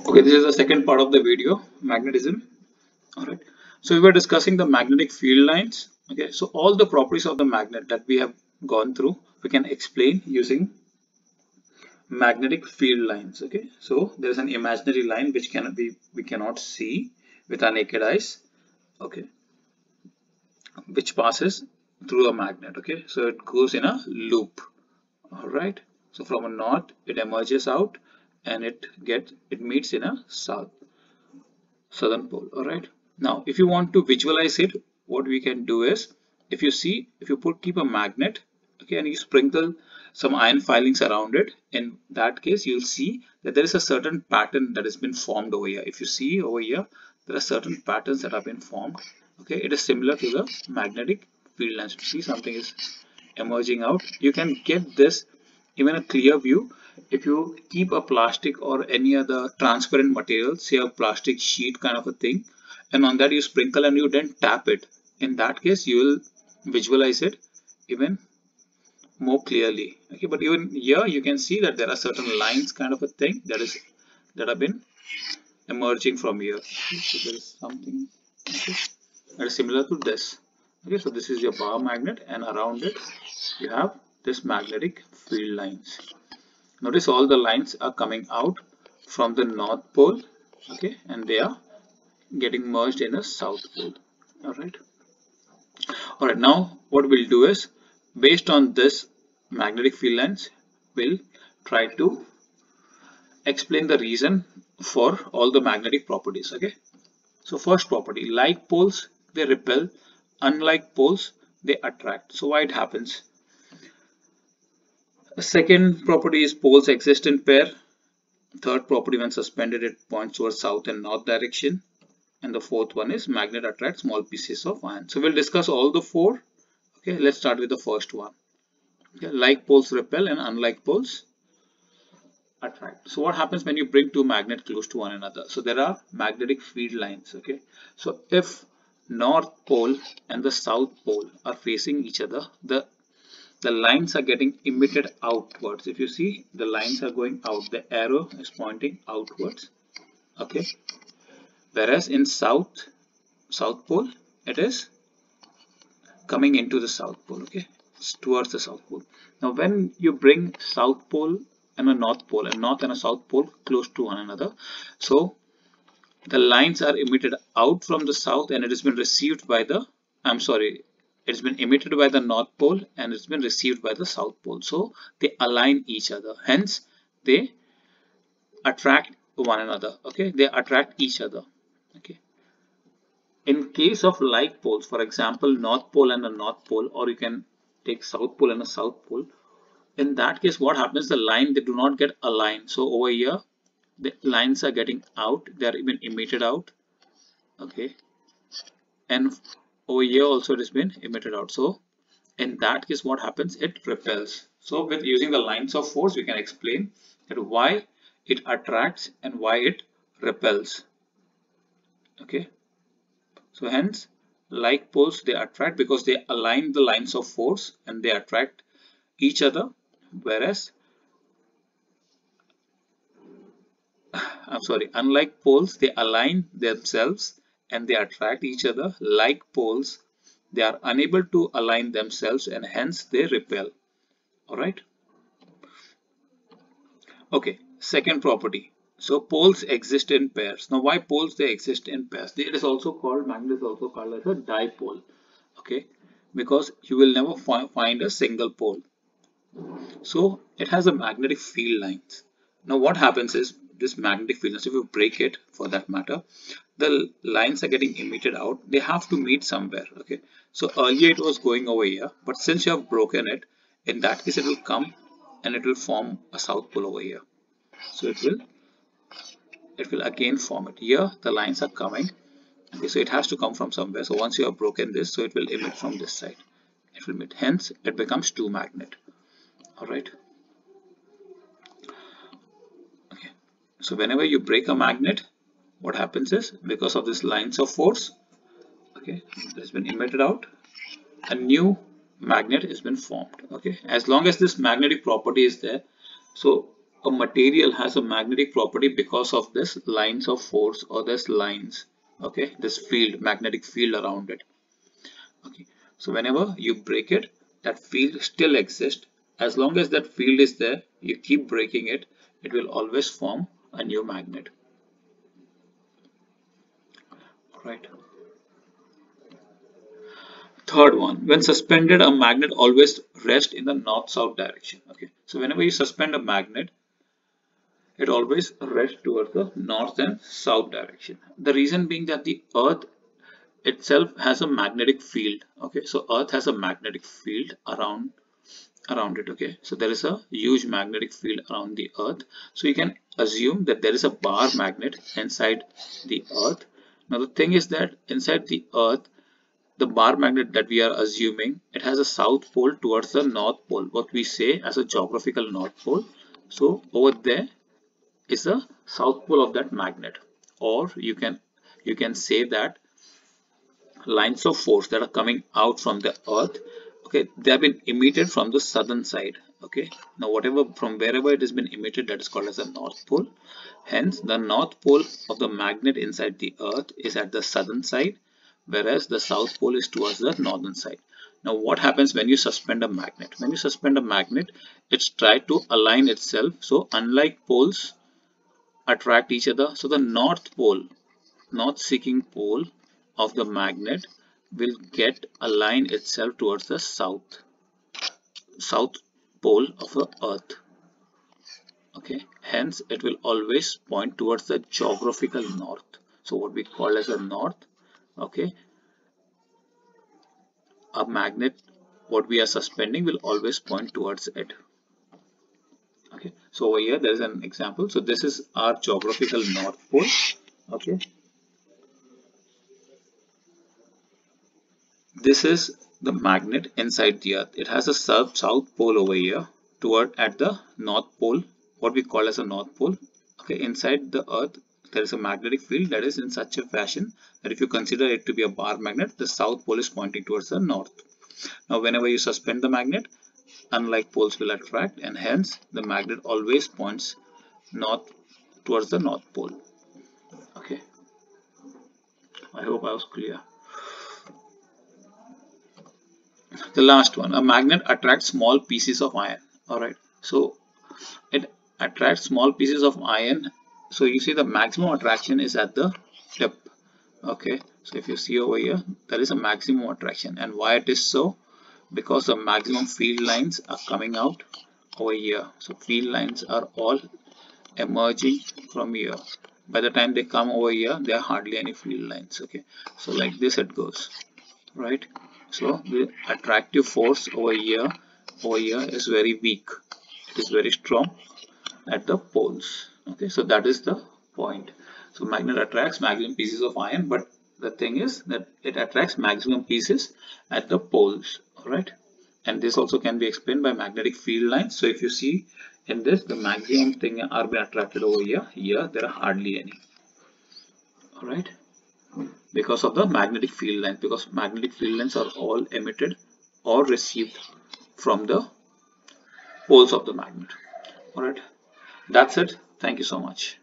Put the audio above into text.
Okay, this is the second part of the video, magnetism. All right. So we were discussing the magnetic field lines. Okay. So all the properties of the magnet that we have gone through, we can explain using magnetic field lines. Okay. So there is an imaginary line which we cannot see with our naked eyes. Okay. Which passes through a magnet. Okay. So it goes in a loop. All right. So from a north, it emerges out and it meets in a southern pole. All right. Now, if you want to visualize it, what we can do is, if you keep a magnet, okay, and you sprinkle some iron filings around it, in that case, you'll see that there is a certain pattern that has been formed over here. If you see over here, there are certain patterns that have been formed. Okay, it is similar to the magnetic field lines. You see something is emerging out. You can get this even a clear view if you keep a plastic or any other transparent material, say a plastic sheet kind of a thing, and on that you sprinkle and you then tap it. In that case, you will visualize it even more clearly. Okay, but even here you can see that there are certain lines kind of a thing that have been emerging from here. So there is something, okay, that is similar to this. Okay, so this is your bar magnet, and around it you have this magnetic field lines. Notice all the lines are coming out from the north pole, okay, and they are getting merged in the south pole. All right. All right. Now, what we'll do is, based on this magnetic field lines, we'll try to explain the reason for all the magnetic properties. Okay. So, first property: like poles, they repel; unlike poles, they attract. So, why it happens? The second property is poles exist in pair. Third property, when suspended, it points towards south and north direction. And the fourth one is magnet attracts small pieces of iron. So we'll discuss all the four. Okay, let's start with the first one. Okay, like poles repel and unlike poles attract. So what happens when you bring two magnets close to one another? So there are magnetic field lines. Okay, so if north pole and the south pole are facing each other, the lines are getting emitted outwards. If you see, the lines are going out, the arrow is pointing outwards. Okay, whereas in south pole, it is coming into the south pole. Okay, it's towards the south pole. Now when you bring south pole and a north and a south pole close to one another, so the lines are emitted out from the south, and it has been received by the, I'm sorry, it's been emitted by the north pole and it's been received by the south pole. So they align each other, hence they attract one another. Okay, they attract each other. Okay, in case of like poles, for example, north pole and a north pole, or you can take south pole and a south pole, in that case what happens, the line, they do not get aligned. So over here the lines are getting out, they are even emitted out. Okay, and over here also it has been emitted out. So in that case what happens, it repels. So with using the lines of force, we can explain that why it attracts and why it repels. Okay, so hence, like poles, they attract because they align the lines of force and they attract each other. Whereas, I'm sorry, unlike poles, they align themselves and they attract each other. Like poles, they are unable to align themselves and hence they repel. Alright. Okay, second property. So poles exist in pairs. Now why poles, they exist in pairs? It is also called, magnet is also called as a dipole. Okay, because you will never find a single pole. So it has a magnetic field lines. Now what happens is, this magnetic field lines, if you break it for that matter, the lines are getting emitted out. They have to meet somewhere. Okay, so earlier it was going over here, but since you have broken it, in that case it will come and it will form a south pole over here. So it will again form it. Here the lines are coming. Okay, so it has to come from somewhere. So once you have broken this, so it will emit from this side. It will emit. Hence it becomes two magnet. All right. Okay. So whenever you break a magnet, what happens is, because of these lines of force, okay, it has been emitted out, a new magnet has been formed. Okay, as long as this magnetic property is there, so a material has a magnetic property because of this lines of force or this lines, okay, this field, magnetic field around it. Okay, so whenever you break it, that field still exists. As long as that field is there, you keep breaking it, it will always form a new magnet. Right. Third one, when suspended, a magnet always rests in the north-south direction. Okay, so whenever you suspend a magnet, it always rests towards the north and south direction. The reason being that the earth itself has a magnetic field. Okay, so earth has a magnetic field around it. Okay, so there is a huge magnetic field around the earth, so you can assume that there is a bar magnet inside the earth. Now the thing is that inside the earth, the bar magnet that we are assuming, it has a south pole towards the north pole, what we say as a geographical north pole. So over there is the south pole of that magnet, or you can say that lines of force that are coming out from the earth, okay, they have been emitted from the southern side. Okay, now whatever, from wherever it has been emitted, that is called as the north pole. Hence the north pole of the magnet inside the earth is at the southern side, whereas the south pole is towards the northern side. Now what happens when you suspend a magnet? When you suspend a magnet, it's try to align itself. So unlike poles attract each other, so the north seeking pole of the magnet will get align itself towards the south pole of the earth. Okay, hence it will always point towards the geographical north, so what we call as a north. Okay, a magnet, what we are suspending, will always point towards it. Okay, so over here there is an example. So this is our geographical north pole. Okay, this is the magnet inside the earth. It has a south pole over here toward at the north pole, what we call as a north pole. Okay, inside the earth there is a magnetic field that is in such a fashion that if you consider it to be a bar magnet, the south pole is pointing towards the north. Now whenever you suspend the magnet, unlike poles will attract, and hence the magnet always points north towards the north pole. Okay, I hope I was clear. The last one, a magnet attracts small pieces of iron. All right, so it attracts small pieces of iron. So you see the maximum attraction is at the tip. Okay, so if you see over here, there is a maximum attraction. And why it is so? Because the maximum field lines are coming out over here. So field lines are all emerging from here. By the time they come over here, there are hardly any field lines. Okay, so like this it goes, right? So the attractive force over here is very weak. It is very strong at the poles. Okay, so that is the point. So magnet attracts maximum pieces of iron, but the thing is that it attracts maximum pieces at the poles. All right, and this also can be explained by magnetic field lines. So if you see in this, the maximum thing are being attracted over here. Here there are hardly any. All right, because of the magnetic field lines, because magnetic field lines are all emitted or received from the poles of the magnet. All right, that's it. Thank you so much.